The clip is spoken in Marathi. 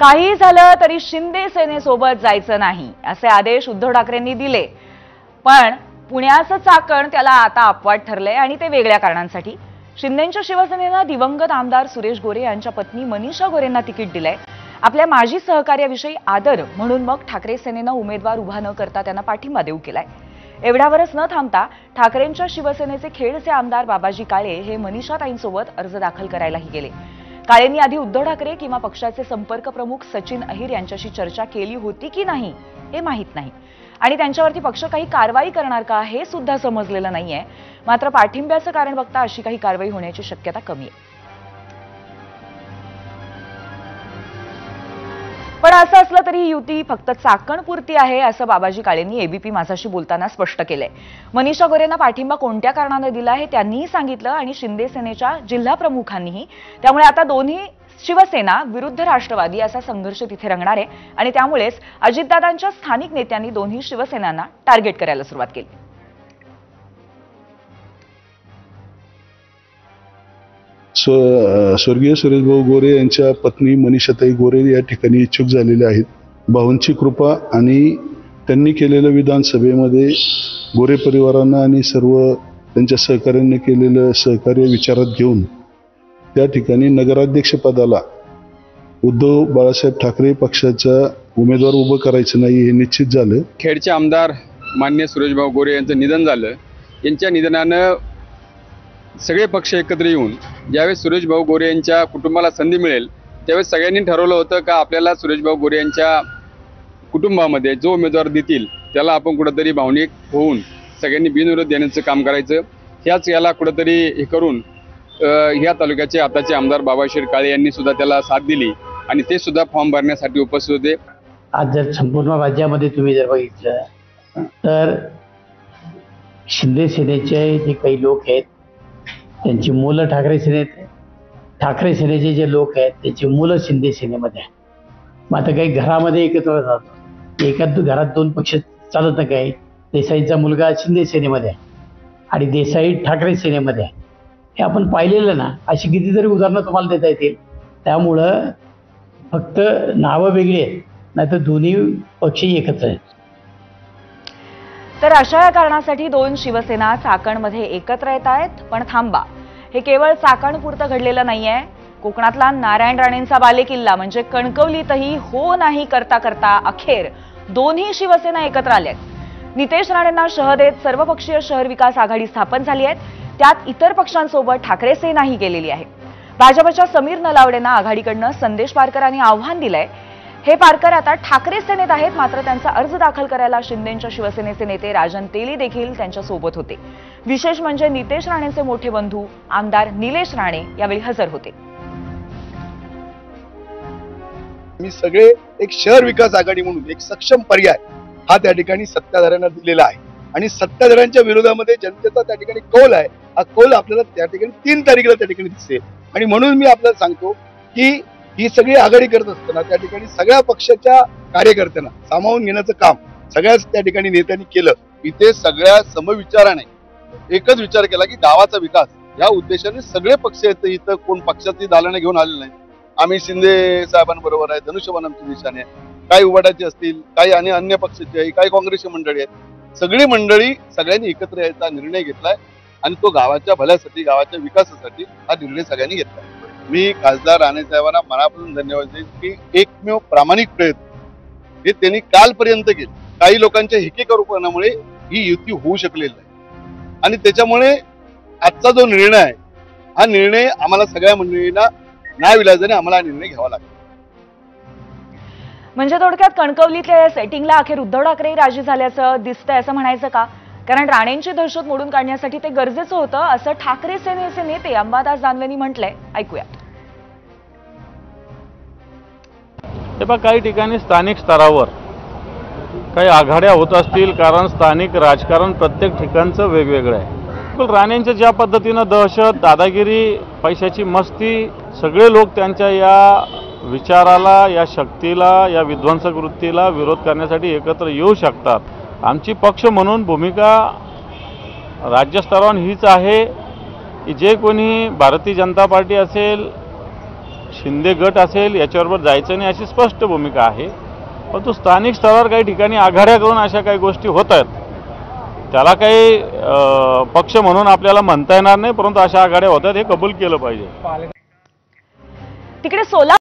काही झालं तरी शिंदे सेनेसोबत जायचं नाही असे आदेश उद्धव ठाकरेंनी दिले। पण पुण्याचं चाकण त्याला आता अपवाद ठरलंय आणि ते वेगळ्या कारणांसाठी। शिंदेंच्या शिवसेनेनं दिवंगत आमदार सुरेश गोरे यांच्या पत्नी मनीषा गोरेंना तिकीट दिलंय। आपल्या माजी सहकार्याविषयी आदर म्हणून मग ठाकरे सेनेनं उमेदवार उभा न करता त्यांना पाठिंबा देऊ केलाय। एवढ्यावरच न थांबता ठाकरेंच्या शिवसेनेचे खेडचे आमदार बाबाजी काळे हे मनीषाताईंसोबत अर्ज दाखल करायलाही गेले। काळेंनी आधी उद्धव ठाकरे किंवा पक्षाचे संपर्क प्रमुख सचिन अहिर यांच्याशी चर्चा केली होती की नाही हे माहित नाही आणि त्यांच्यावरती पक्ष काही कारवाई करणार का हे सुद्धा समजलेलं नाहीये। मात्र पाठिंब्याचं कारण बघता अशी काही कारवाई होण्याची शक्यता कमी आहे। पण असं असलं तरी ही युती फक्त चाकणपुरती आहे असं बाबाजी काळेंनी एबीपी माझाशी बोलताना स्पष्ट केलंय। मनीषा गोरेंना पाठिंबा कोणत्या कारणाने दिला हे त्यांनीही सांगितलं आणि शिंदे सेनेच्या जिल्हा प्रमुखांनीही। त्यामुळे आता दोन्ही शिवसेना विरुद्ध राष्ट्रवादी असा संघर्ष तिथे रंगणार आहे आणि त्यामुळेच अजितदादांच्या स्थानिक नेत्यांनी दोन्ही शिवसेनांना टार्गेट करायला सुरुवात केली। स्वर्गीय सुरेशभाऊ गोरे यांच्या पत्नी मनीषाताई गोरे या ठिकाणी इच्छुक झालेल्या आहेत। भाऊंची कृपा आणि त्यांनी केलेलं विधानसभेमध्ये गोरे परिवारांना आणि सर्व त्यांच्या सहकार्यांनी केलेलं सहकार्य विचारात घेऊन त्या ठिकाणी नगराध्यक्षपदाला उद्धव बाळासाहेब ठाकरे पक्षाचा उमेदवार उभं करायचं नाही हे निश्चित झालं। खेडचे आमदार मान्य सुरेशभाऊ गोरे यांचं निधन झालं। यांच्या निधनानं सगळे पक्ष एकत्र येऊन ज्यावेळेस सुरेशभाऊ गोरे यांच्या कुटुंबाला संधी मिळेल त्यावेळेस सगळ्यांनी ठरवलं होतं का आपल्याला सुरेशभाऊ गोरे यांच्या कुटुंबामध्ये जो उमेदवार देतील त्याला आपण कुठेतरी भावनिक होऊन सगळ्यांनी बिनविरोध देण्याचं काम करायचं। ह्याच याला कुठेतरी हे करून ह्या तालुक्याचे आताचे आमदार बाबाजी काळे यांनी सुद्धा त्याला साथ दिली आणि ते सुद्धा फॉर्म भरण्यासाठी उपस्थित होते। आज जर संपूर्ण राज्यामध्ये तुम्ही जर बघितलं तर शिंदे सेनेचे जे काही लोक आहेत त्यांची मुलं ठाकरे सेनेचे जे लोक आहेत त्याची मुलं शिंदे सेनेमध्ये आहे। मग आता काही घरामध्ये एकत्र जातो, एकाच घरात दोन पक्ष चालत नाही। काही देसाईंचा मुलगा शिंदे सेनेमध्ये आहे आणि देसाई ठाकरे सेनेमध्ये आहे, हे आपण पाहिलेलं ना। अशी कितीतरी उदाहरणं तुम्हाला देता येतील। त्यामुळं फक्त नावं वेगळी आहेत, नाहीतर दोन्ही पक्ष एकच आहेत। तर अशा या कारणासाठी दोन शिवसेना चाकणमध्ये एकत्र येत आहेत। पण थांबा, हे केवळ चाकणपुरतं घडलेलं नाहीये। कोकणातला नारायण राणेंचा बालेकिल्ला म्हणजे कणकवलीतही हो नाही करता करता अखेर दोन्ही शिवसेना एकत्र आल्यात। नितेश राणेंना शह देत सर्वपक्षीय शहर विकास आघाडी स्थापन झाली आहे। त्यात इतर पक्षांसोबत ठाकरे सेनाही गेलेली आहे। भाजपच्या समीर नलावडेंना आघाडीकडनं संदेश पारकरांनी आव्हान दिलंय। हे पारकर आता ठाकरे सेनेत आहेत, मात्र त्यांचा अर्ज दाखल करायला शिंदेंच्या शिवसेनेचे नेते राजन तेली देखील त्यांच्या सोबत होते। विशेष म्हणजे नितेश राणेंचे मोठे बंधू आमदार निलेश राणे यावेळी हजर होते। मी सगळे एक शहर विकास आघाडी म्हणून एक सक्षम पर्याय हा त्या ठिकाणी सत्ताधाऱ्यांना दिलेला आहे आणि सत्ताधाऱ्यांच्या विरोधामध्ये जनतेचा त्या ठिकाणी कौल आहे। हा कौल आपल्याला त्या ठिकाणी 3 तारखेला त्या ठिकाणी दिसेल आणि म्हणून मी आपल्याला सांगतो की ही सगळी आघाडी करत असताना त्या ठिकाणी सगळ्या पक्षाच्या कार्यकर्त्यांना सामावून घेण्याचं काम सगळ्याच त्या ठिकाणी नेत्यांनी केलं। इथे सगळ्या समविचाराने एकच विचार केला की गावाचा विकास या उद्देशाने सगळे पक्ष येते। इथं कोण पक्षाची दालने घेऊन आलेले नाही। आम्ही शिंदे साहेबांबरोबर आहे, धनुष्यबाण आमची निशाने आहे, काही उबाटाची असतील, काही आणि अन्य पक्षाची आहे, काही काँग्रेसची मंडळी आहेत। सगळी मंडळी सगळ्यांनी एकत्र यायचा निर्णय घेतलाय आणि तो गावाच्या भल्यासाठी गावाच्या विकासासाठी हा निर्णय सगळ्यांनी घेतलाय। मी खासदार राणे साहेबांना मनापासून धन्यवाद देईन की एकमेव प्रामाणिक प्रयत्न हे त्यांनी कालपर्यंत केले। काही लोकांच्या हेकेकरूपणामुळे ही युती होऊ शकलेली नाही आणि त्याच्यामुळे आजचा जो निर्णय आहे हा निर्णय आम्हाला सगळ्या मंडळींना नाविलाजाने आम्हाला निर्णय घ्यावा लागेल। म्हणजे थोडक्यात कणकवलीतल्या या सेटिंगला अखेर उद्धव ठाकरे राजी झाल्याचं दिसतंय असं म्हणायचं का? कारण राणेंची दहशत मोडून काढण्यासाठी ते गरजेचं होतं असं ठाकरे सेनेचे नेते अंबादास दानवेंनी म्हटलंय। ऐकूया। काही ठिकाणी स्थानिक स्तरावर काही आघाड्या होत असतील, कारण स्थानिक राजकारण प्रत्येक ठिकाणचं वेगवेगळं आहे। राणेंच्या ज्या पद्धतीनं दहशत, दादागिरी, पैशाची मस्ती, सगळे लोक त्यांच्या या विचाराला, या शक्तीला, या विध्वंसक वृत्तीला विरोध करण्यासाठी एकत्र येऊ शकतात। आमची पक्ष म्हणून भूमिका राज्यस्तरावर हीच आहे की जे कोणी भारतीय जनता पार्टी असेल, शिंदे गट असेल याच्याबरोबर जायचं नाही अशी स्पष्ट भूमिका आहे. परंतु स्थानिक स्तरावर काही ठिकाणी आघाड्या करून अशा काही गोष्टी होत आहेत. त्याला काही पक्ष म्हणून आपल्याला म्हणता येणार नाही, परंतु अशा आघाड्या होतात हे कबूल केलं पाहिजे. तिकडे सोलापूर